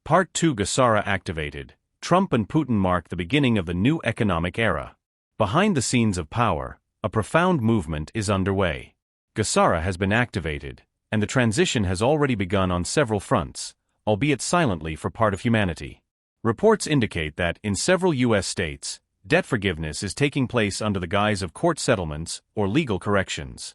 Part 2 Gesara activated. Trump and Putin mark the beginning of the new economic era. Behind the scenes of power, a profound movement is underway. Gesara has been activated, and the transition has already begun on several fronts, albeit silently for part of humanity. Reports indicate that, in several U.S. states, debt forgiveness is taking place under the guise of court settlements or legal corrections.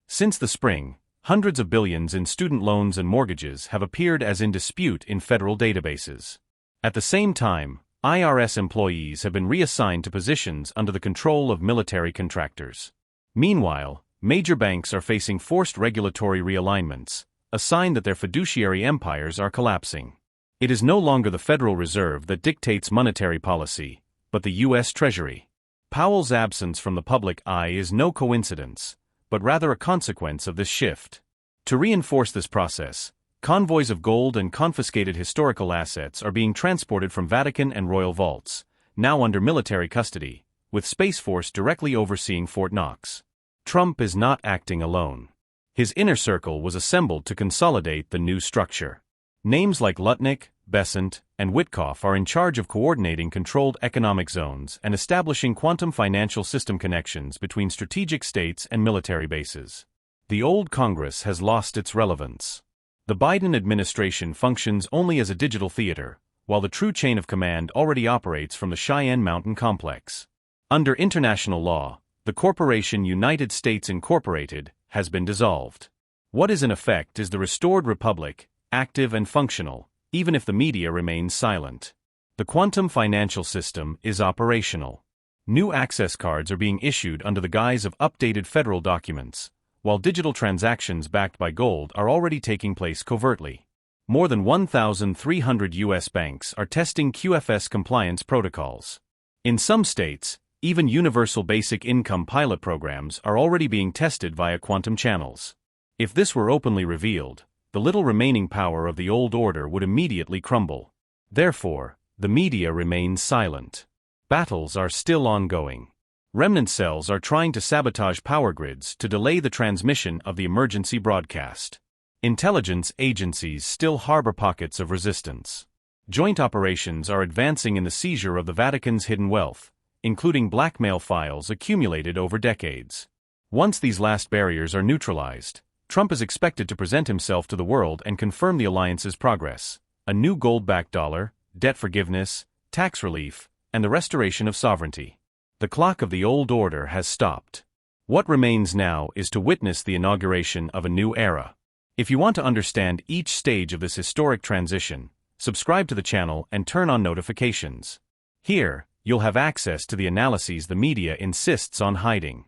Since the spring, hundreds of billions in student loans and mortgages have appeared as in dispute in federal databases. At the same time, IRS employees have been reassigned to positions under the control of military contractors. Meanwhile, major banks are facing forced regulatory realignments, a sign that their fiduciary empires are collapsing. It is no longer the Federal Reserve that dictates monetary policy, but the U.S. Treasury. Powell's absence from the public eye is no coincidence, but rather a consequence of this shift. To reinforce this process, convoys of gold and confiscated historical assets are being transported from Vatican and royal vaults, now under military custody, with Space Force directly overseeing Fort Knox. Trump is not acting alone. His inner circle was assembled to consolidate the new structure. Names like Lutnick, Besant, and Witkoff are in charge of coordinating controlled economic zones and establishing quantum financial system connections between strategic states and military bases. The old Congress has lost its relevance. The Biden administration functions only as a digital theater, while the true chain of command already operates from the Cheyenne Mountain complex. Under international law, the corporation United States Incorporated has been dissolved. What is in effect is the restored republic, active and functional, even if the media remains silent. The quantum financial system is operational. New access cards are being issued under the guise of updated federal documents, while digital transactions backed by gold are already taking place covertly. More than 1,300 U.S. banks are testing QFS compliance protocols. In some states, even universal basic income pilot programs are already being tested via quantum channels. If this were openly revealed, the little remaining power of the old order would immediately crumble. Therefore, the media remains silent. Battles are still ongoing. Remnant cells are trying to sabotage power grids to delay the transmission of the emergency broadcast. Intelligence agencies still harbor pockets of resistance. Joint operations are advancing in the seizure of the Vatican's hidden wealth, including blackmail files accumulated over decades. Once these last barriers are neutralized, Trump is expected to present himself to the world and confirm the alliance's progress: a new gold-backed dollar, debt forgiveness, tax relief, and the restoration of sovereignty. The clock of the old order has stopped. What remains now is to witness the inauguration of a new era. If you want to understand each stage of this historic transition, subscribe to the channel and turn on notifications. Here, you'll have access to the analyses the media insists on hiding.